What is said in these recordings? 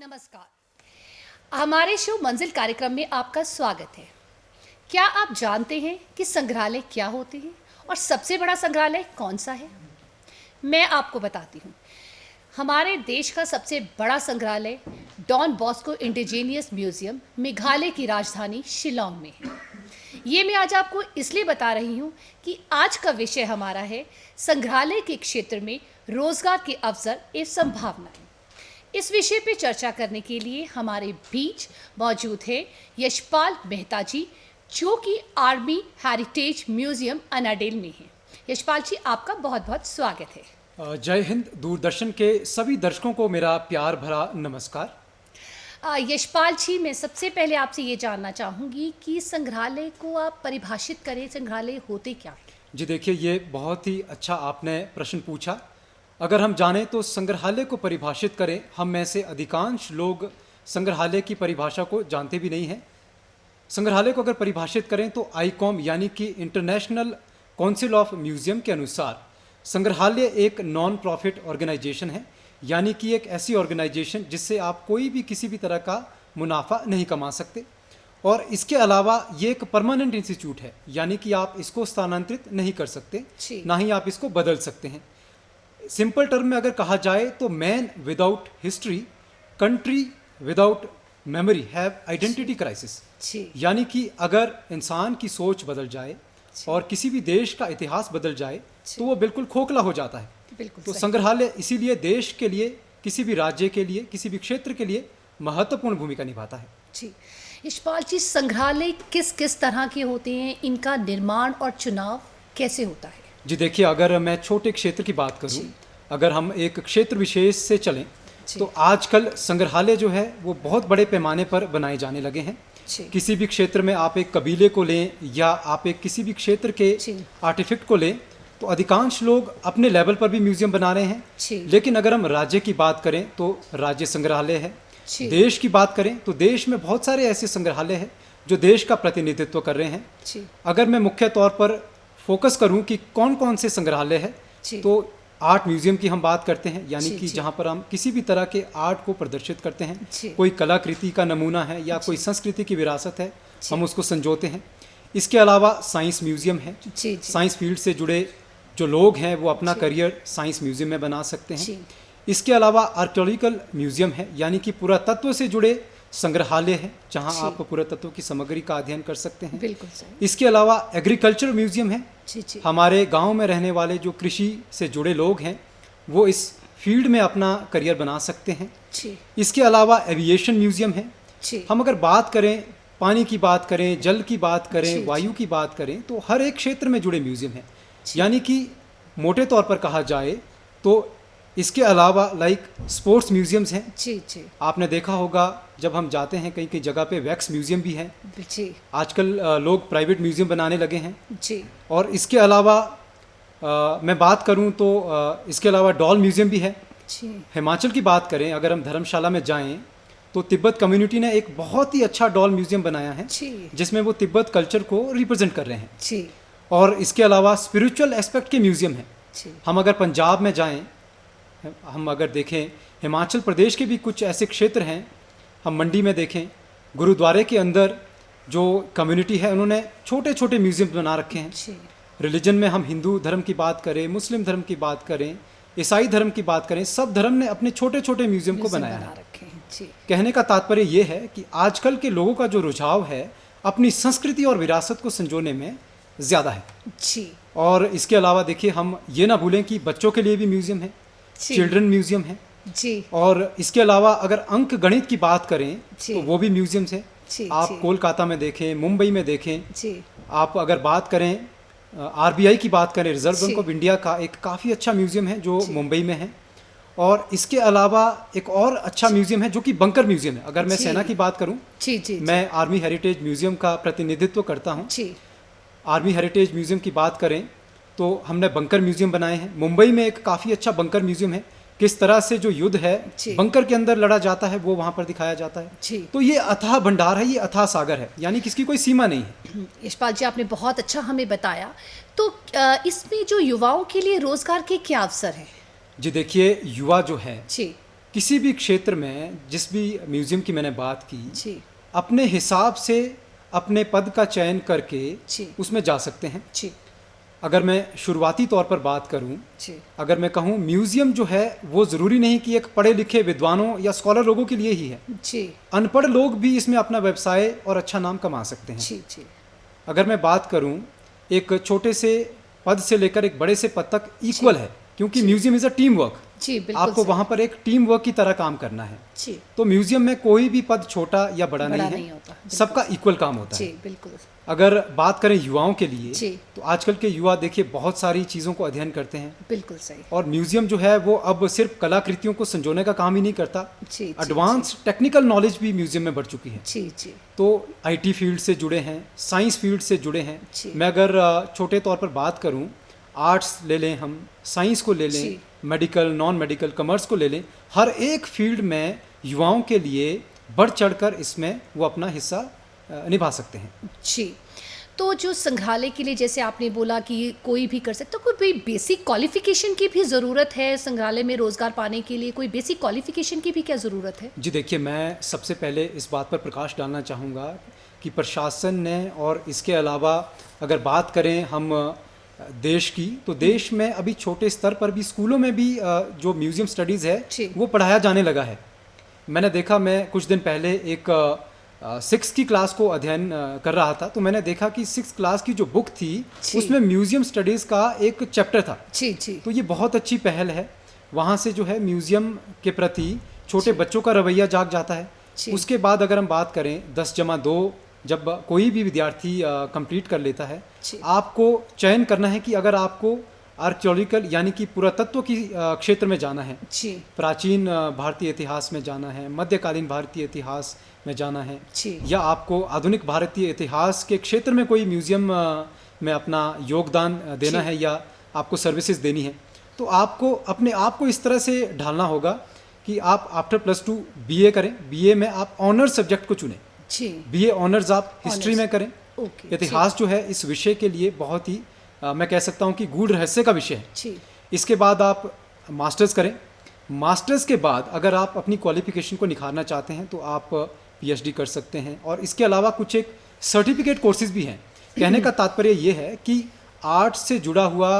नमस्कार। हमारे शो मंजिल कार्यक्रम में आपका स्वागत है। क्या आप जानते हैं कि संग्रहालय क्या होते हैं और सबसे बड़ा संग्रहालय कौन सा है? मैं आपको बताती हूँ। हमारे देश का सबसे बड़ा संग्रहालय Don Bosco indigenous museum Meghalaya की राजधानी शिलोंग में है। ये मैं आज आपको इसलिए बता रही हूँ कि आज का विषय हमारा है संग्रहालय के क्षेत्र में रोजगार के अवसर एवं संभावनाएं। इस विषय पे चर्चा करने के लिए हमारे बीच मौजूद है यशपाल मेहता जी, जो कि आर्मी हेरिटेज म्यूजियम अनाडेल में है। यशपाल जी, आपका बहुत बहुत स्वागत है। जय हिंद। दूरदर्शन के सभी दर्शकों को मेरा प्यार भरा नमस्कार। यशपाल जी, मैं सबसे पहले आपसे ये जानना चाहूँगी कि संग्रहालय को आप परिभाषित करें, संग्रहालय होते क्या है? जी देखिए, ये बहुत ही अच्छा आपने प्रश्न पूछा। अगर हम जानें तो संग्रहालय को परिभाषित करें, हम में से अधिकांश लोग संग्रहालय की परिभाषा को जानते भी नहीं हैं। संग्रहालय को अगर परिभाषित करें तो आईकॉम यानी कि इंटरनेशनल काउंसिल ऑफ म्यूजियम के अनुसार संग्रहालय एक नॉन प्रॉफिट ऑर्गेनाइजेशन है, यानी कि एक ऐसी ऑर्गेनाइजेशन जिससे आप कोई भी किसी भी तरह का मुनाफा नहीं कमा सकते। और इसके अलावा ये एक परमानेंट इंस्टीट्यूट है, यानी कि आप इसको स्थानांतरित नहीं कर सकते, ना ही आप इसको बदल सकते हैं। सिंपल टर्म में अगर कहा जाए तो man without history, country without memory have identity crisis. यानी कि अगर इंसान की सोच बदल जाए और किसी भी देश का इतिहास बदल जाए तो वो बिल्कुल खोखला हो जाता है। तो संग्रहालय इसीलिए देश के लिए, किसी भी राज्य के लिए, किसी भी क्षेत्र के लिए महत्वपूर्ण भूमिका निभाता है। जी यशपाल जी, संग्रहालय किस किस तरह के होते हैं, इनका निर्माण और चुनाव कैसे होता है? जी देखिए, अगर मैं छोटे क्षेत्र की बात करूं, अगर हम एक क्षेत्र विशेष से चलें तो आजकल संग्रहालय जो है वो बहुत बड़े पैमाने पर बनाए जाने लगे हैं। किसी भी क्षेत्र में आप एक कबीले को लें या आप एक किसी भी क्षेत्र के आर्टिफैक्ट को लें तो अधिकांश लोग अपने लेवल पर भी म्यूजियम बना रहे हैं। लेकिन अगर हम राज्य की बात करें तो राज्य संग्रहालय है, देश की बात करें तो देश में बहुत सारे ऐसे संग्रहालय हैं जो देश का प्रतिनिधित्व कर रहे हैं। अगर मैं मुख्य तौर पर फोकस करूं कि कौन कौन से संग्रहालय है तो आर्ट म्यूजियम की हम बात करते हैं, यानी कि जहां पर हम किसी भी तरह के आर्ट को प्रदर्शित करते हैं। कोई कलाकृति का नमूना है या कोई संस्कृति की विरासत है, हम उसको संजोते हैं। इसके अलावा साइंस म्यूजियम है, साइंस फील्ड से जुड़े जो लोग हैं वो अपना करियर साइंस म्यूजियम में बना सकते हैं। इसके अलावा आर्कियोलॉजिकल म्यूजियम है, यानी कि पुरातत्व से जुड़े संग्रहालय है जहां आप पुरातत्व की सामग्री का अध्ययन कर सकते हैं। बिल्कुल सही। इसके अलावा एग्रीकल्चर म्यूजियम है, हमारे गांव में रहने वाले जो कृषि से जुड़े लोग हैं वो इस फील्ड में अपना करियर बना सकते हैं। इसके अलावा एविएशन म्यूजियम है। हम अगर बात करें, पानी की बात करें, जल की बात करें, वायु की बात करें तो हर एक क्षेत्र में जुड़े म्यूजियम है। यानी कि मोटे तौर पर कहा जाए तो इसके अलावा लाइक स्पोर्ट्स म्यूजियम्स हैं। आपने देखा होगा जब हम जाते हैं कहीं कहीं जगह पे वैक्स म्यूजियम भी है। आजकल लोग प्राइवेट म्यूजियम बनाने लगे हैं। और इसके अलावा मैं बात करूं तो इसके अलावा डॉल म्यूजियम भी है। हिमाचल की बात करें, अगर हम धर्मशाला में जाएं तो तिब्बत कम्युनिटी ने एक बहुत ही अच्छा डॉल म्यूजियम बनाया है जिसमें वो तिब्बत कल्चर को रिप्रेजेंट कर रहे हैं। और इसके अलावा स्पिरिचुअल एस्पेक्ट के म्यूजियम है। हम अगर पंजाब में जाएं, हम अगर देखें हिमाचल प्रदेश के भी कुछ ऐसे क्षेत्र हैं, हम मंडी में देखें गुरुद्वारे के अंदर जो कम्युनिटी है उन्होंने छोटे छोटे म्यूजियम बना रखे हैं। रिलीजन में हम हिंदू धर्म की बात करें, मुस्लिम धर्म की बात करें, ईसाई धर्म की बात करें, सब धर्म ने अपने छोटे छोटे म्यूजियम को बनाया है। कहने का तात्पर्य ये है कि आजकल के लोगों का जो रुझाव है अपनी संस्कृति और विरासत को संजोने में ज़्यादा है। और इसके अलावा देखिए, हम ये ना भूलें कि बच्चों के लिए भी म्यूजियम है, चिल्ड्रन म्यूजियम है। और इसके अलावा अगर अंक गणित की बात करें तो वो भी म्यूजियम्स है। आप कोलकाता में देखें, मुंबई में देखें। आप अगर बात करें आरबीआई की बात करें, रिजर्व बैंक ऑफ इंडिया का एक काफ़ी अच्छा म्यूजियम है जो मुंबई में है। और इसके अलावा एक और अच्छा म्यूजियम है जो कि बंकर म्यूजियम है। अगर मैं सेना की बात करूं, मैं आर्मी हेरिटेज म्यूजियम का प्रतिनिधित्व करता हूं। आर्मी हेरिटेज म्यूजियम की बात करें तो हमने बंकर म्यूजियम बनाए हैं। मुंबई में एक काफ़ी अच्छा बंकर म्यूजियम है, किस तरह से जो युद्ध है बंकर के अंदर लड़ा जाता है वो वहाँ पर दिखाया जाता है। तो ये अथाह भंडार है, ये अथाह सागर है, यानी कि इसकी कोई सीमा नहीं है। यशपाल जी, आपने बहुत अच्छा हमें बताया। तो इसमें जो युवाओं के लिए रोजगार के क्या अवसर हैं? जी देखिए, युवा जो है किसी भी क्षेत्र में जिस भी म्यूज़ियम की मैंने बात की जी अपने हिसाब से अपने पद का चयन करके जी उसमें जा सकते हैं। जी अगर मैं शुरुआती तौर पर बात करूं, जी अगर मैं कहूं म्यूज़ियम जो है वो ज़रूरी नहीं कि एक पढ़े लिखे विद्वानों या स्कॉलर लोगों के लिए ही है। जी अनपढ़ लोग भी इसमें अपना व्यवसाय और अच्छा नाम कमा सकते हैं। जी जी अगर मैं बात करूं, एक छोटे से पद से लेकर एक बड़े से पद तक इक्वल है, क्योंकि museum is a teamwork. जी बिल्कुल आपको सही। वहाँ पर एक टीम वर्क की तरह काम करना है। जी तो म्यूज़ियम में कोई भी पद छोटा या बड़ा बड़ा नहीं नहीं है, होता, बिल्कुल सबका इक्वल काम होता जी है। बिल्कुल अगर बात करें युवाओं के लिए, जी तो आजकल के युवा देखिए बहुत सारी चीज़ों को अध्ययन करते हैं, बिल्कुल सही। और म्यूज़ियम जो है वो अब सिर्फ कलाकृतियों को संजोने का काम ही नहीं करता, जी जी एडवांस टेक्निकल नॉलेज भी म्यूज़ियम में बढ़ चुकी है। जी जी तो आईटी फील्ड से जुड़े हैं, साइंस फील्ड से जुड़े हैं। जी। मैं अगर छोटे तौर पर बात करूं, आर्ट्स ले लें, हम साइंस को ले लें, जी। मेडिकल, नॉन मेडिकल, कॉमर्स को ले लें, हर एक फील्ड में युवाओं के लिए बढ़ चढ़कर इसमें वो अपना हिस्सा निभा सकते हैं। जी। तो जो संग्रहालय के लिए जैसे आपने बोला कि कोई भी कर सकता, कोई बेसिक क्वालिफिकेशन की भी ज़रूरत है संग्रहालय में रोज़गार पाने के लिए? कोई बेसिक क्वालिफिकेशन की भी क्या ज़रूरत है? जी देखिए, मैं सबसे पहले इस बात पर प्रकाश डालना चाहूँगा कि प्रशासन ने, और इसके अलावा अगर बात करें हम देश की, तो देश में अभी छोटे स्तर पर भी स्कूलों में भी जो म्यूज़ियम स्टडीज़ जी। है वो पढ़ाया जाने लगा है। मैंने देखा, मैं कुछ दिन पहले एक 6 की क्लास को अध्ययन कर रहा था, तो मैंने देखा कि 6 क्लास की जो बुक थी जी। उसमें म्यूज़ियम स्टडीज़ का एक चैप्टर था। जी जी तो ये बहुत अच्छी पहल है। वहाँ से जो है म्यूज़ियम के प्रति छोटे बच्चों का रवैया जाग जाता है। जी। उसके बाद अगर हम बात करें 10+2 जब कोई भी विद्यार्थी कंप्लीट कर लेता है, जी। आपको चयन करना है कि अगर आपको आर्कियोलॉजिकल यानी कि पुरातत्व की क्षेत्र में जाना है, जी प्राचीन भारतीय इतिहास में जाना है, मध्यकालीन भारतीय इतिहास में जाना है, जी या आपको आधुनिक भारतीय इतिहास के क्षेत्र में कोई म्यूज़ियम में अपना योगदान देना जी। है, या आपको सर्विसेज देनी है, तो आपको अपने आप को इस तरह से ढालना होगा कि आप आफ्टर +2 बीए करें। बीए में आप ऑनर्स सब्जेक्ट को चुनें। जी बीए ऑनर्स आप हिस्ट्री में करें। ओके। इतिहास जो है इस विषय के लिए बहुत ही मैं कह सकता हूँ कि गूढ़ रहस्य का विषय है। जी इसके बाद आप मास्टर्स करें। मास्टर्स के बाद अगर आप अपनी क्वालिफिकेशन को निखारना चाहते हैं तो आप पीएचडी कर सकते हैं, और इसके अलावा कुछ एक सर्टिफिकेट कोर्सेज भी हैं। कहने का तात्पर्य ये है कि आर्ट से जुड़ा हुआ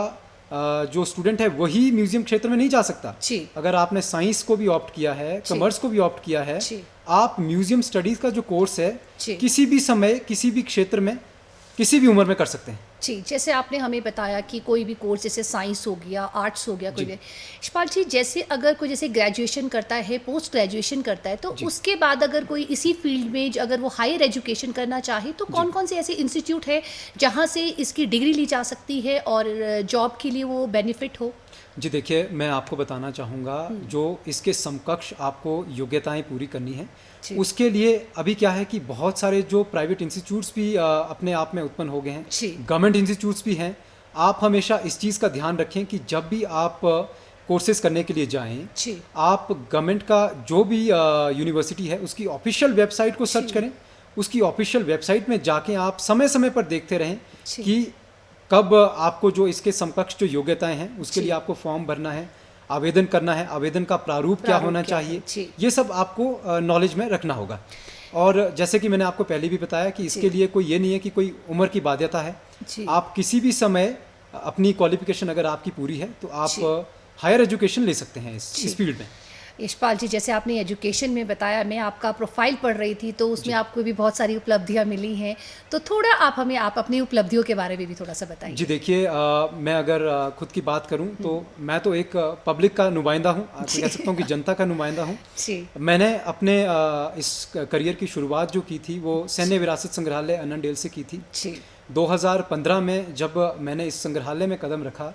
जो स्टूडेंट है वही म्यूज़ियम क्षेत्र में नहीं जा सकता। जी अगर आपने साइंस को भी ऑप्ट किया है, जी। कॉमर्स को भी ऑप्ट किया है, जी। आप म्यूज़ियम स्टडीज़ का जो कोर्स है जी। किसी भी समय, किसी भी क्षेत्र में, किसी भी उम्र में कर सकते हैं। जी, जैसे आपने हमें बताया कि कोई भी कोर्स, जैसे साइंस हो गया, आर्ट्स हो गया, कोई भी। यशपाल जी, जैसे अगर कोई जैसे ग्रेजुएशन करता है, पोस्ट ग्रेजुएशन करता है, तो उसके बाद अगर कोई इसी फील्ड में अगर वो हायर एजुकेशन करना चाहे, तो कौन कौन से ऐसे इंस्टीट्यूट है जहाँ से इसकी डिग्री ली जा सकती है और जॉब के लिए वो बेनिफिट हो? जी देखिए, मैं आपको बताना चाहूँगा, जो इसके समकक्ष आपको योग्यताएं पूरी करनी है, उसके लिए अभी क्या है कि बहुत सारे जो प्राइवेट इंस्टीट्यूट्स भी अपने आप में उत्पन्न हो गए हैं, गवर्नमेंट इंस्टीट्यूट्स भी हैं। आप हमेशा इस चीज़ का ध्यान रखें कि जब भी आप कोर्सेज करने के लिए जाएं, आप गवर्नमेंट का जो भी यूनिवर्सिटी है उसकी ऑफिशियल वेबसाइट को सर्च करें। उसकी ऑफिशियल वेबसाइट में जाके आप समय समय पर देखते रहें कि कब आपको जो इसके समकक्ष जो योग्यताएं हैं उसके लिए आपको फॉर्म भरना है, आवेदन करना है, आवेदन का प्रारूप क्या होना चाहिए, ये सब आपको नॉलेज में रखना होगा। और जैसे कि मैंने आपको पहले भी बताया कि इसके लिए कोई ये नहीं है कि कोई उम्र की बाध्यता है। आप किसी भी समय अपनी क्वालिफिकेशन अगर आपकी पूरी है तो आप हायर एजुकेशन ले सकते हैं इस फील्ड में। यशपाल जी, जैसे आपने एजुकेशन में बताया, मैं आपका प्रोफाइल पढ़ रही थी तो उसमें आपको भी बहुत सारी उपलब्धियां मिली हैं, तो थोड़ा आप हमें अपनी उपलब्धियों के बारे में भी थोड़ा सा बताइए। जी देखिए, मैं अगर खुद की बात करूं तो मैं तो एक पब्लिक का नुमाइंदा हूं, कह सकता हूं कि जनता का नुमाइंदा हूं। मैंने अपने इस करियर की शुरुआत जो की थी वो सैन्य विरासत संग्रहालय अन्ननडेल से की थी। 2015 में जब मैंने इस संग्रहालय में कदम रखा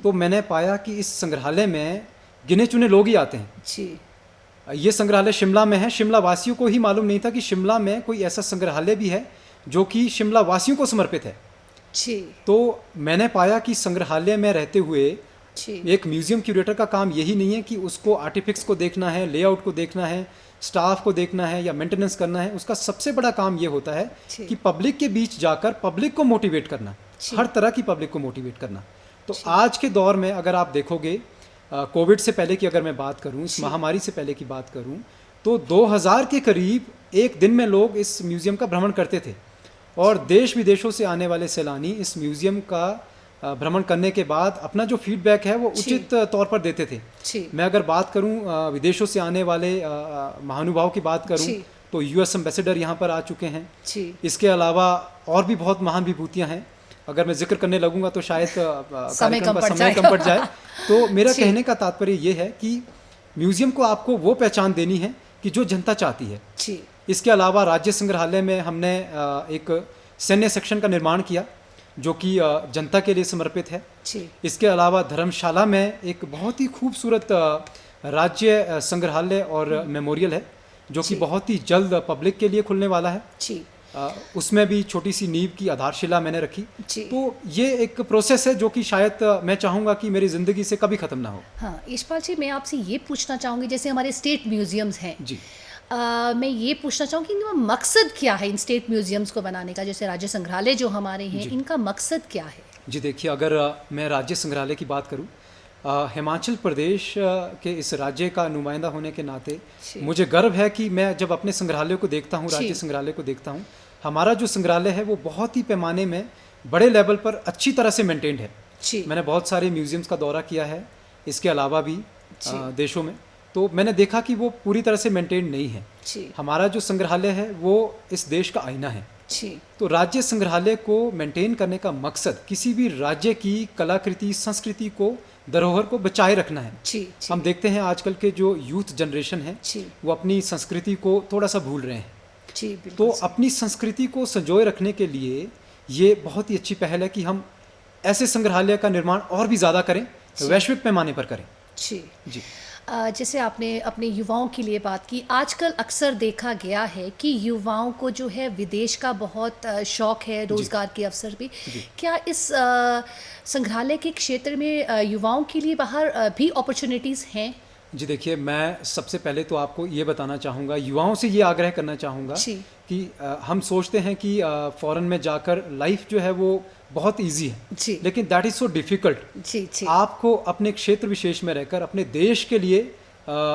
तो मैंने पाया कि इस संग्रहालय में गिने चुने लोग ही आते हैं। ये संग्रहालय शिमला में है। शिमला वासियों को ही मालूम नहीं था कि शिमला में कोई ऐसा संग्रहालय भी है जो कि शिमला वासियों को समर्पित है। तो मैंने पाया कि संग्रहालय में रहते हुए एक म्यूजियम क्यूरेटर का काम यही नहीं है कि उसको आर्टिफिक्स को देखना है, लेआउट को देखना है, स्टाफ को देखना है या मेंटेनेंस करना है। उसका सबसे बड़ा काम ये होता है कि पब्लिक के बीच जाकर पब्लिक को मोटिवेट करना, हर तरह की पब्लिक को मोटिवेट करना। तो आज के दौर में अगर आप देखोगे कोविड से पहले की अगर मैं बात करूं, इस महामारी से पहले की बात करूं, तो 2000 के करीब एक दिन में लोग इस म्यूज़ियम का भ्रमण करते थे और देश विदेशों से आने वाले सैलानी इस म्यूज़ियम का भ्रमण करने के बाद अपना जो फीडबैक है वो उचित तौर पर देते थे। मैं अगर बात करूं विदेशों से आने वाले महानुभाव की बात करूं तो यूएस एम्बेसडर यहाँ पर आ चुके हैं। इसके अलावा और भी बहुत महान विभूतियाँ हैं, अगर मैं जिक्र करने लगूंगा तो शायद समय कम पड़ जाए। तो मेरा कहने का तात्पर्य ये है कि म्यूज़ियम को आपको वो पहचान देनी है कि जो जनता चाहती है। इसके अलावा राज्य संग्रहालय में हमने एक सैन्य सेक्शन का निर्माण किया जो कि जनता के लिए समर्पित है। इसके अलावा धर्मशाला में एक बहुत ही खूबसूरत राज्य संग्रहालय और मेमोरियल है जो कि बहुत ही जल्द पब्लिक के लिए खुलने वाला है। उसमें भी छोटी सी नींव की आधारशिला मैंने रखी। तो ये एक प्रोसेस है जो कि शायद मैं चाहूँगा कि मेरी ज़िंदगी से कभी ख़त्म ना हो। हाँ यशपाल जी, मैं आपसे ये पूछना चाहूँगी, जैसे हमारे स्टेट म्यूज़ियम्स हैं जी, मैं ये पूछना चाहूँगी कि मकसद क्या है इन स्टेट म्यूज़ियम्स को बनाने का? जैसे राज्य संग्रहालय जो हमारे हैं, इनका मकसद क्या है? जी देखिए, अगर मैं राज्य संग्रहालय की बात करूँ, हिमाचल प्रदेश के इस राज्य का नुमाइंदा होने के नाते मुझे गर्व है कि मैं जब अपने संग्रहालय को देखता हूँ, राज्य संग्रहालय को देखता हूँ, हमारा जो संग्रहालय है वो बहुत ही पैमाने में बड़े लेवल पर अच्छी तरह से मेंटेन्ड है। मैंने बहुत सारे म्यूज़ियम्स का दौरा किया है इसके अलावा भी देशों में, तो मैंने देखा कि वो पूरी तरह से मेंटेन नहीं है। हमारा जो संग्रहालय है वो इस देश का आईना है। तो राज्य संग्रहालय को मेंटेन करने का मकसद किसी भी राज्य की कलाकृति, संस्कृति को, धरोहर को बचाए रखना है। हम देखते हैं आजकल के जो यूथ जनरेशन है वो अपनी संस्कृति को थोड़ा सा भूल रहे हैं। तो अपनी संस्कृति को संजोए रखने के लिए ये बहुत ही अच्छी पहल है कि हम ऐसे संग्रहालय का निर्माण और भी ज़्यादा करें, वैश्विक पैमाने पर करें। जी जैसे आपने अपने युवाओं के लिए बात की, आजकल अक्सर देखा गया है कि युवाओं को जो है विदेश का बहुत शौक है, रोज़गार के अवसर भी। क्या इस संग्रहालय के क्षेत्र में युवाओं के लिए बाहर भी अपॉर्चुनिटीज़ हैं? जी देखिए, मैं सबसे पहले तो आपको ये बताना चाहूँगा, युवाओं से ये आग्रह करना चाहूँगा कि हम सोचते हैं कि फॉरेन में जाकर लाइफ जो है वो बहुत इजी है, लेकिन दैट इज़ सो डिफ़िकल्ट। आपको अपने क्षेत्र विशेष में रहकर अपने देश के लिए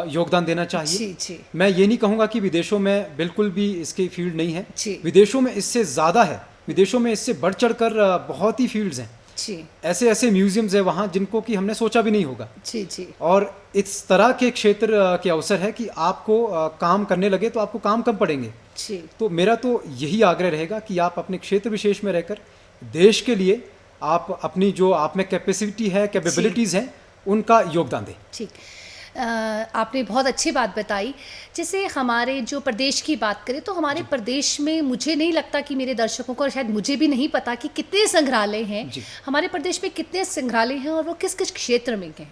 योगदान देना चाहिए। मैं ये नहीं कहूँगा कि विदेशों में बिल्कुल भी इसकी फील्ड नहीं है, विदेशों में इससे ज़्यादा है, विदेशों में इससे बढ़ चढ़ कर बहुत ही फील्ड्स हैं। ऐसे ऐसे म्यूजियम्स है वहाँ जिनको कि हमने सोचा भी नहीं होगा। और इस तरह के क्षेत्र के अवसर है कि आपको काम करने लगे तो आपको काम कम पड़ेंगे। तो मेरा तो यही आग्रह रहेगा कि आप अपने क्षेत्र विशेष में रहकर देश के लिए आप अपनी जो आप में कैपेसिटी है, कैपेबिलिटीज़ हैं, उनका योगदान दें। ठीक, आपने बहुत अच्छी बात बताई। जैसे हमारे जो प्रदेश की बात करें तो हमारे प्रदेश में मुझे नहीं लगता कि मेरे दर्शकों को, और शायद मुझे भी नहीं पता कि कितने संग्रहालय हैं हमारे प्रदेश में, कितने संग्रहालय हैं और वो किस किस क्षेत्र में हैं।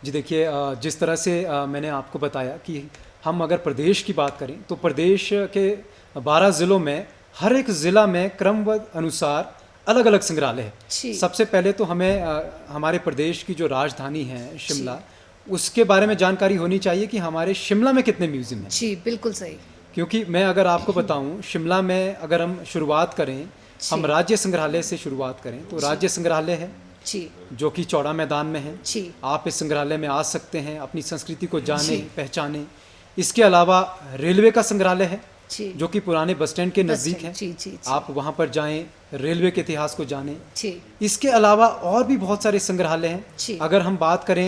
जी देखिए, जिस तरह से मैंने आपको बताया कि हम अगर प्रदेश की बात करें तो प्रदेश के 12 ज़िलों में हर एक ज़िला में क्रमबद्ध अनुसार अलग अलग संग्रहालय है। सबसे पहले तो हमें हमारे प्रदेश की जो राजधानी है शिमला, उसके बारे में जानकारी होनी चाहिए कि हमारे शिमला में कितने म्यूजियम हैं। जी बिल्कुल सही। क्योंकि मैं अगर आपको बताऊं, शिमला में अगर हम शुरुआत करें, हम राज्य संग्रहालय से शुरुआत करें तो राज्य संग्रहालय है जो कि चौड़ा मैदान में है। आप इस संग्रहालय में आ सकते हैं, अपनी संस्कृति को जाने पहचाने। इसके अलावा रेलवे का संग्रहालय है जो कि पुराने बस स्टैंड के नज़दीक है। आप वहाँ पर जाएं, रेलवे के इतिहास को जानें। इसके अलावा और भी बहुत सारे संग्रहालय हैं। अगर हम बात करें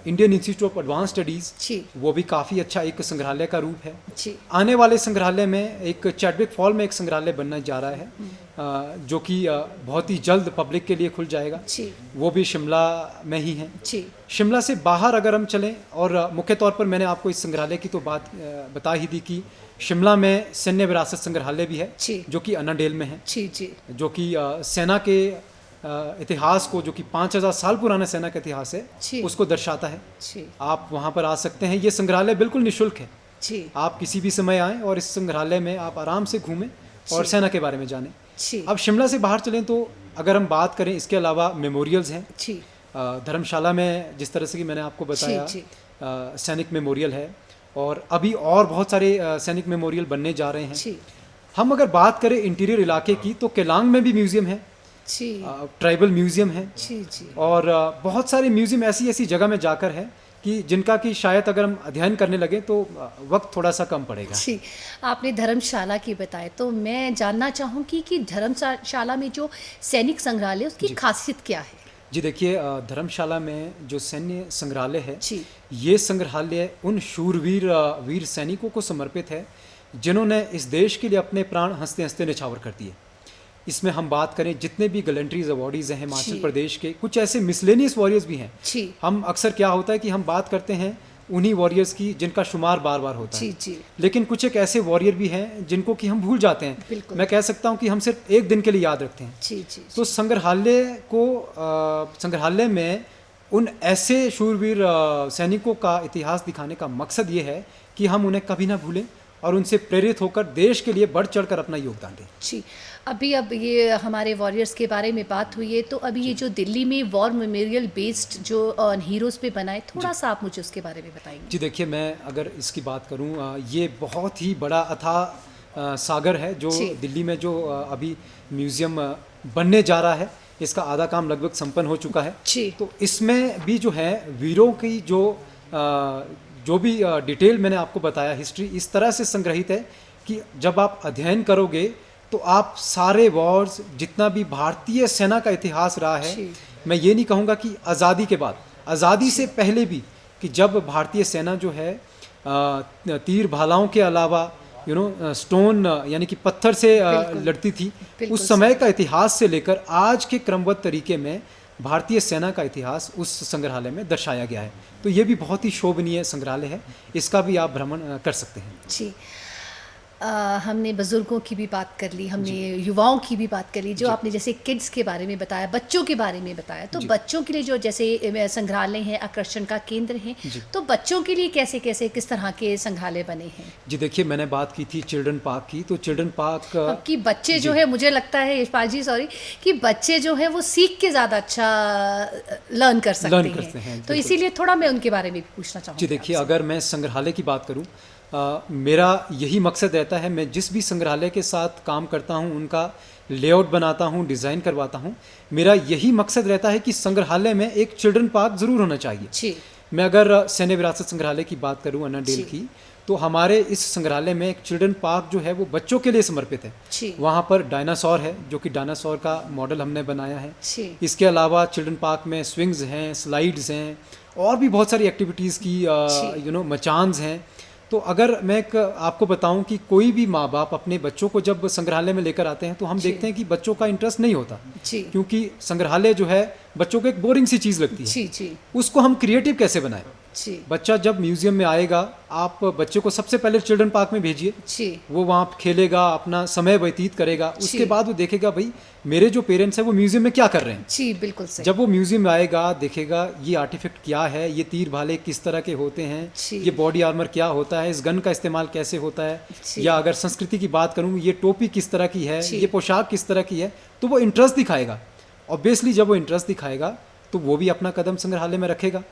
Indian institute of advance studies, वो भी काफ़ी अच्छा एक संग्रहालय का रूप है। आने वाले संग्रहालय में एक चैडविक फॉल में एक संग्रहालय बनने जा रहा है जो कि बहुत ही जल्द पब्लिक के लिए खुल जाएगा। वो भी शिमला में ही है। शिमला से बाहर अगर हम चलें, और मुख्य तौर पर मैंने आपको इस संग्रहालय की तो बात बता ही दी कि शिमला में सैन्य विरासत संग्रहालय भी है जो कि अन्नाडेल में है, जो कि सेना के इतिहास को, जो कि 5000 साल पुराना सेना का इतिहास है, उसको दर्शाता है। आप वहाँ पर आ सकते हैं। ये संग्रहालय बिल्कुल निःशुल्क है। आप किसी भी समय आएँ और इस संग्रहालय में आप आराम से घूमें और सेना के बारे में जानें। अब शिमला से बाहर चलें तो अगर हम बात करें, इसके अलावा मेमोरियल्स हैं। धर्मशाला में जिस तरह से कि मैंने आपको बताया सैनिक मेमोरियल है, और अभी और बहुत सारे सैनिक मेमोरियल बनने जा रहे हैं। हम अगर बात करें इंटीरियर इलाके की तो केलांग में भी म्यूज़ियम है ट्राइबल म्यूजियम है जी जी। और बहुत सारे म्यूजियम ऐसी ऐसी जगह में जाकर है कि जिनका कि शायद अगर हम अध्ययन करने लगे तो वक्त थोड़ा सा कम पड़ेगा। जी, आपने धर्मशाला की बताए तो मैं जानना चाहूँगी कि धर्मशाला में जो सैनिक संग्रहालय उसकी खासियत क्या है? जी देखिए, धर्मशाला में जो सैन्य संग्रहालय है जी। ये संग्रहालय उन शूरवीर वीर सैनिकों को समर्पित है जिन्होंने इस देश के लिए अपने प्राण हंसते हंसते न्यौछावर कर दिए। इसमें हम बात करें जितने भी गैलेंट्रीज अवार्डीज हैं हिमाचल प्रदेश के, कुछ ऐसे मिसलेनियस वॉरियर्स भी हैं। हम अक्सर क्या होता है कि हम बात करते हैं उन्हीं वॉरियर्स की जिनका शुमार बार बार होता है, जी। लेकिन कुछ एक ऐसे वॉरियर भी हैं जिनको कि हम भूल जाते हैं। मैं कह सकता हूं कि हम सिर्फ एक दिन के लिए याद रखते हैं। जी। तो संग्रहालय में उन ऐसे शूरवीर सैनिकों का इतिहास दिखाने का मकसद ये है कि हम उन्हें कभी ना भूलें और उनसे प्रेरित होकर देश के लिए बढ़ चढ़कर अपना योगदान दें। जी, अब ये हमारे वॉरियर्स के बारे में बात हुई है, तो अभी ये जो दिल्ली में वॉर मेमोरियल बेस्ड जो हीरोज़ पे बना है, थोड़ा सा आप मुझे उसके बारे में बताएंगे? जी देखिए, मैं अगर इसकी बात करूं, ये बहुत ही बड़ा अथाह सागर है जो दिल्ली में जो अभी म्यूज़ियम बनने जा रहा है। इसका आधा काम लगभग संपन्न हो चुका है। तो इसमें भी जो है वीरों की जो भी डिटेल मैंने आपको बताया, हिस्ट्री इस तरह से संग्रहित है कि जब आप अध्ययन करोगे तो आप सारे वॉर्स, जितना भी भारतीय सेना का इतिहास रहा है, मैं ये नहीं कहूँगा कि आज़ादी के बाद, आज़ादी से पहले भी, कि जब भारतीय सेना जो है तीर भालाओं के अलावा स्टोन यानी कि पत्थर से लड़ती थी, उस समय का इतिहास से लेकर आज के क्रमबद्ध तरीके में भारतीय सेना का इतिहास उस संग्रहालय में दर्शाया गया है। तो ये भी बहुत ही शोभनीय संग्रहालय है, इसका भी आप भ्रमण कर सकते हैं। जी, हमने बुज़ुर्गों की भी बात कर ली, हमने युवाओं की भी बात कर ली, जो आपने जैसे किड्स के बारे में बताया, बच्चों के बारे में बताया, तो बच्चों के लिए जो जैसे संग्रहालय हैं, आकर्षण का केंद्र हैं, तो बच्चों के लिए कैसे कैसे किस तरह के संग्रहालय बने हैं? जी देखिए, मैंने बात की थी चिल्ड्रन पार्क की, तो चिल्ड्रन पार्क कि बच्चे जो है, मुझे लगता है यशपाल जी, सॉरी, कि बच्चे जो है वो सीख के ज़्यादा अच्छा लर्न कर सकते हैं, तो इसीलिए थोड़ा मैं उनके बारे में भी पूछना चाहूँगी। जी देखिए, अगर मैं संग्रहालय की बात करूँ, मेरा यही मकसद रहता है, मैं जिस भी संग्रहालय के साथ काम करता हूं उनका लेआउट बनाता हूं, डिज़ाइन करवाता हूं, मेरा यही मकसद रहता है कि संग्रहालय में एक चिल्ड्रन पार्क ज़रूर होना चाहिए। मैं अगर सैन्य विरासत संग्रहालय की बात करूं, अन्नाडेल की, तो हमारे इस संग्रहालय में एक चिल्ड्रन पार्क जो है वो बच्चों के लिए समर्पित है। वहाँ पर डायनासोर है, जो कि डायनासोर का मॉडल हमने बनाया है। इसके अलावा चिल्ड्रन पार्क में स्विंग्स हैं, स्लाइड्स हैं, और भी बहुत सारी एक्टिविटीज़ की मचान्स हैं। तो अगर मैं आपको बताऊं कि कोई भी माँ बाप अपने बच्चों को जब संग्रहालय में लेकर आते हैं तो हम देखते हैं कि बच्चों का इंटरेस्ट नहीं होता, क्योंकि संग्रहालय जो है बच्चों को एक बोरिंग सी चीज़ लगती है। उसको हम क्रिएटिव कैसे बनाएं? बच्चा जब म्यूजियम में आएगा, आप बच्चे को सबसे पहले चिल्ड्रन पार्क में भेजिए, वो वहाँ खेलेगा, अपना समय व्यतीत करेगा, उसके बाद वो देखेगा भाई मेरे जो पेरेंट्स हैं वो म्यूजियम में क्या कर रहे हैं। जी बिल्कुल सही। जब वो म्यूजियम में आएगा, देखेगा ये आर्टिफैक्ट क्या है, ये तीर भाले किस तरह के होते हैं, ये बॉडी आर्मर क्या होता है, इस गन का इस्तेमाल कैसे होता है, या अगर संस्कृति की बात करूँ, ये टोपी किस तरह की है, ये पोशाक किस तरह की है, तो वो इंटरेस्ट दिखाएगा। ऑब्वियसली जब वो इंटरेस्ट दिखाएगा तो वो भी अपना कदम संग्रहालय में रखेगा,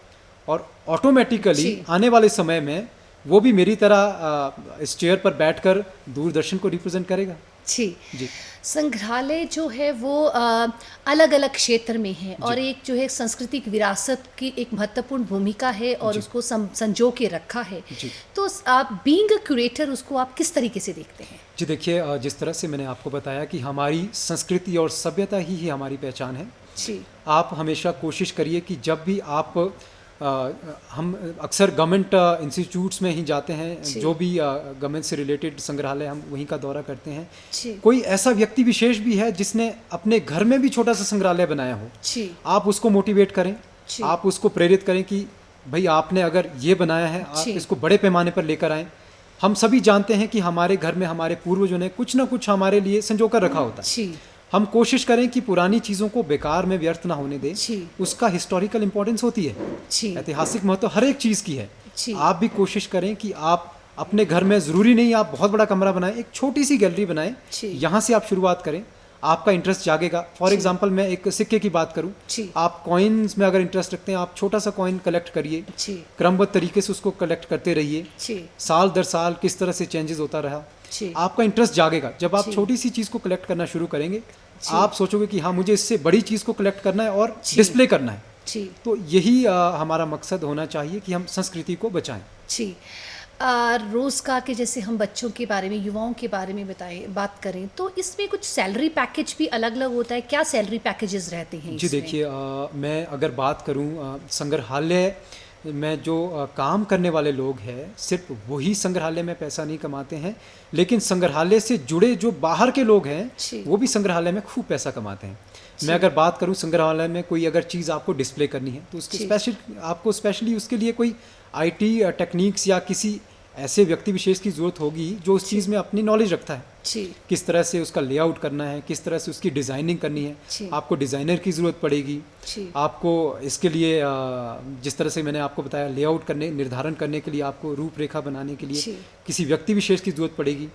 और ऑटोमेटिकली आने वाले समय में वो भी मेरी तरह इस चेयर पर बैठकर दूरदर्शन को रिप्रेजेंट करेगा। जी। संग्रहालय जो है वो अलग अलग क्षेत्र में है, और एक जो है सांस्कृतिक विरासत की एक महत्वपूर्ण भूमिका है, और उसको संजो के रखा है। तो आप बीइंग अ क्यूरेटर उसको आप किस तरीके से देखते हैं? जी देखिए, जिस तरह से मैंने आपको बताया कि हमारी संस्कृति और सभ्यता ही हमारी पहचान है। आप हमेशा कोशिश करिए कि जब भी आप हम अक्सर गवर्नमेंट इंस्टीट्यूट्स में ही जाते हैं, जो भी गवर्नमेंट से रिलेटेड संग्रहालय, हम वहीं का दौरा करते हैं। कोई ऐसा व्यक्ति विशेष भी है जिसने अपने घर में भी छोटा सा संग्रहालय बनाया हो, आप उसको मोटिवेट करें, आप उसको प्रेरित करें कि भाई आपने अगर ये बनाया है, आप इसको बड़े पैमाने पर लेकर आएँ। हम सभी जानते हैं कि हमारे घर में हमारे पूर्वजों ने कुछ ना कुछ हमारे लिए संजो कर रखा होता है। हम कोशिश करें कि पुरानी चीज़ों को बेकार में व्यर्थ ना होने दें। उसका हिस्टोरिकल इम्पोर्टेंस होती है, ऐतिहासिक महत्व हर एक चीज़ की है। आप भी कोशिश करें कि आप अपने घर में, ज़रूरी नहीं आप बहुत बड़ा कमरा बनाएं, एक छोटी सी गैलरी बनाएं, यहाँ से आप शुरुआत करें, आपका इंटरेस्ट जागेगा। फॉर एग्जाम्पल मैं एक सिक्के की बात करूँ, आप कॉइन्स में अगर इंटरेस्ट रखते हैं, आप छोटा सा कॉइन कलेक्ट करिए, क्रमबद्ध तरीके से उसको कलेक्ट करते रहिए, साल दर साल किस तरह से चेंजेस होता रहा, आपका इंटरेस्ट जागेगा। जब आप छोटी सी चीज़ को कलेक्ट करना शुरू करेंगे, आप सोचोगे कि हाँ मुझे इससे बड़ी चीज़ को कलेक्ट करना है और डिस्प्ले करना है जी। तो यही हमारा मकसद होना चाहिए कि हम संस्कृति को बचाएं जी। रोज़गार के जैसे हम बच्चों के बारे में, युवाओं के बारे में बात करें तो इसमें कुछ सैलरी पैकेज भी अलग अलग होता है, क्या सैलरी पैकेजेस रहते हैं जी? देखिए मैं अगर बात करूं संग्रहालय में जो काम करने वाले लोग हैं सिर्फ वही संग्रहालय में पैसा नहीं कमाते हैं, लेकिन संग्रहालय से जुड़े जो बाहर के लोग हैं वो भी संग्रहालय में खूब पैसा कमाते हैं। मैं अगर बात करूं संग्रहालय में कोई अगर चीज़ आपको डिस्प्ले करनी है तो उसके आपको स्पेशली उसके लिए कोई IT टेक्निक्स या किसी ऐसे व्यक्ति विशेष की ज़रूरत होगी जो उस चीज़ में अपनी नॉलेज रखता है किस तरह से उसका लेआउट करना है, किस तरह से उसकी डिज़ाइनिंग करनी है। आपको डिज़ाइनर की ज़रूरत पड़ेगी, आपको इसके लिए जिस तरह से मैंने आपको बताया लेआउट करने निर्धारण करने के लिए आपको रूपरेखा बनाने के लिए किसी व्यक्ति विशेष की ज़रूरत पड़ेगी।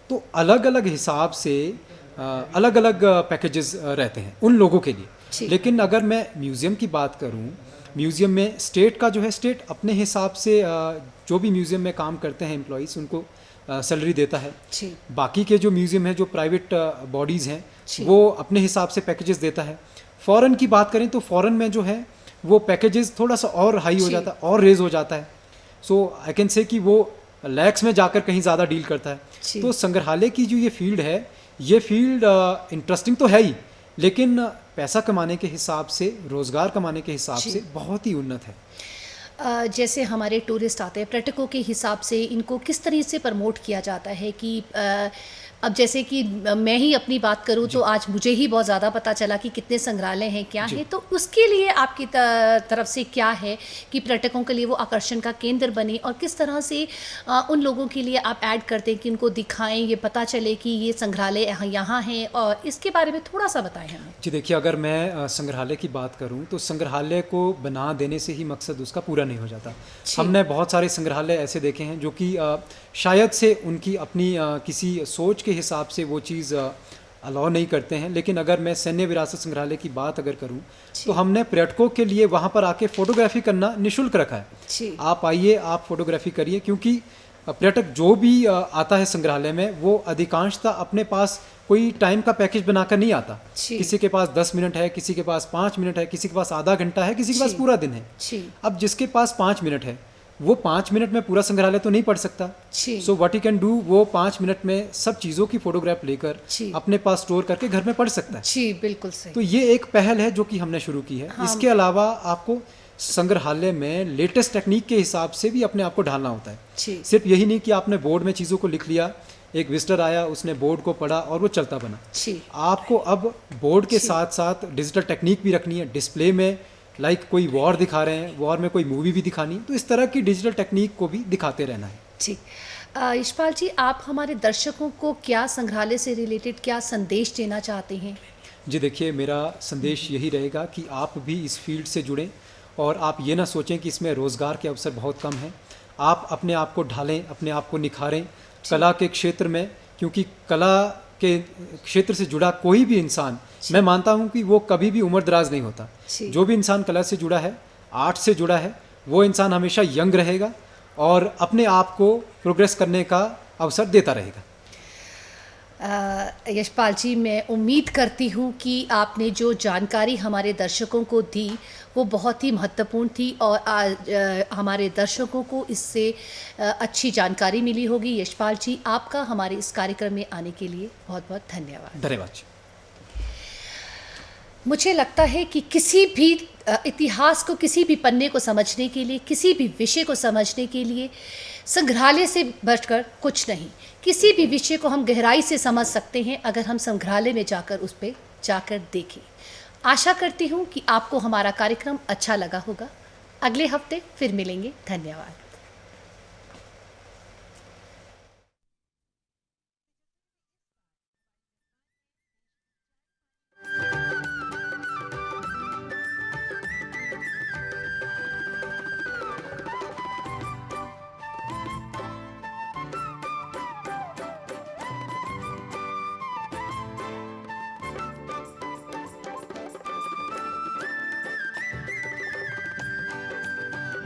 तो अलग अलग हिसाब से अलग अलग पैकेजेस रहते हैं उन लोगों के लिए। लेकिन अगर मैं म्यूज़ियम की बात करूं, म्यूज़ियम में स्टेट का जो है स्टेट अपने हिसाब से जो भी म्यूज़ियम में काम करते हैं एम्प्लॉइज़ उनको सैलरी देता है। बाकी के जो म्यूज़ियम है जो प्राइवेट बॉडीज़ हैं वो अपने हिसाब से पैकेजेस देता है। फ़ॉरेन की बात करें तो फ़ॉरेन में जो है वो पैकेजेस थोड़ा सा और हाई हो जाता है और रेज हो जाता है। सो आई कैन से कि वो लैक्स में जाकर कहीं ज़्यादा डील करता है। तो संग्रहालय की जो ये फील्ड है ये फील्ड इंटरेस्टिंग तो है ही, लेकिन पैसा कमाने के हिसाब से, रोज़गार कमाने के हिसाब से बहुत ही उन्नत है। जैसे हमारे टूरिस्ट आते हैं, पर्यटकों के हिसाब से इनको किस तरीके से प्रमोट किया जाता है कि अब जैसे कि मैं ही अपनी बात करूं तो आज मुझे ही बहुत ज़्यादा पता चला कि कितने संग्रहालय हैं, क्या है, तो उसके लिए आपकी तरफ से क्या है कि पर्यटकों के लिए वो आकर्षण का केंद्र बने और किस तरह से उन लोगों के लिए आप ऐड करते हैं कि उनको दिखाएं, ये पता चले कि ये संग्रहालय यहाँ हैं, और इसके बारे में थोड़ा सा बताएं हमें। जी देखिए, अगर मैं संग्रहालय की बात करूँ तो संग्रहालय को बना देने से ही मकसद उसका पूरा नहीं हो जाता। हमने बहुत सारे संग्रहालय ऐसे देखे हैं जो कि शायद से उनकी अपनी किसी सोच के हिसाब से वो चीज़ अलाउ नहीं करते हैं। लेकिन अगर मैं सैन्य विरासत संग्रहालय की बात अगर करूं तो हमने पर्यटकों के लिए वहां पर आके फोटोग्राफी करना निःशुल्क रखा है। आप आइए, आप फोटोग्राफी करिए, क्योंकि पर्यटक जो भी आता है संग्रहालय में वो अधिकांशतः अपने पास कोई टाइम का पैकेज बनाकर नहीं आता। किसी के पास 10 मिनट है, किसी के पास 5 मिनट है, किसी के पास आधा घंटा है, किसी के पास पूरा दिन है। अब जिसके पास 5 मिनट है वो 5 मिनट में पूरा संग्रहालय तो नहीं पढ़ सकता। So what you can do, वो 5 मिनट में सब चीज़ों की फोटोग्राफ लेकर अपने पास स्टोर करके घर में पढ़ सकता है। जी बिल्कुल सही। तो ये एक पहल है जो कि हमने शुरू की है। हाँ। इसके अलावा आपको संग्रहालय में लेटेस्ट टेक्निक के हिसाब से भी अपने आप को ढालना होता है। सिर्फ यही नहीं कि आपने बोर्ड में चीज़ों को लिख लिया, एक विजिटर आया, उसने बोर्ड को पढ़ा और वो चलता बना। आपको अब बोर्ड के साथ साथ डिजिटल टेक्निक भी रखनी है। डिस्प्ले में कोई वॉर दिखा रहे हैं, वॉर में कोई मूवी भी दिखानी, तो इस तरह की डिजिटल टेक्निक को भी दिखाते रहना है। जी यशपाल जी, आप हमारे दर्शकों को क्या संग्रहालय से रिलेटेड क्या संदेश देना चाहते हैं? जी देखिए, मेरा संदेश यही रहेगा कि आप भी इस फील्ड से जुड़ें और आप ये ना सोचें कि इसमें रोज़गार के अवसर बहुत कम हैं। आप अपने आप को ढालें, अपने आप को निखारें कला के क्षेत्र में, क्योंकि कला के क्षेत्र से जुड़ा कोई भी इंसान, मैं मानता हूं कि वो कभी भी उम्र दराज नहीं होता। जो भी इंसान कला से जुड़ा है, आर्ट से जुड़ा है, वो इंसान हमेशा यंग रहेगा और अपने आप को प्रोग्रेस करने का अवसर देता रहेगा। यशपाल जी, मैं उम्मीद करती हूँ कि आपने जो जानकारी हमारे दर्शकों को दी वो बहुत ही महत्वपूर्ण थी और हमारे दर्शकों को इससे अच्छी जानकारी मिली होगी। यशपाल जी, आपका हमारे इस कार्यक्रम में आने के लिए बहुत बहुत धन्यवाद। धन्यवाद। मुझे लगता है कि किसी भी इतिहास को, किसी भी पन्ने को समझने के लिए, किसी भी विषय को समझने के लिए संग्रहालय से बढ़कर कुछ नहीं। किसी भी विषय को हम गहराई से समझ सकते हैं अगर हम संग्रहालय में जाकर उस पर जाकर देखें। आशा करती हूँ कि आपको हमारा कार्यक्रम अच्छा लगा होगा। अगले हफ्ते फिर मिलेंगे। धन्यवाद।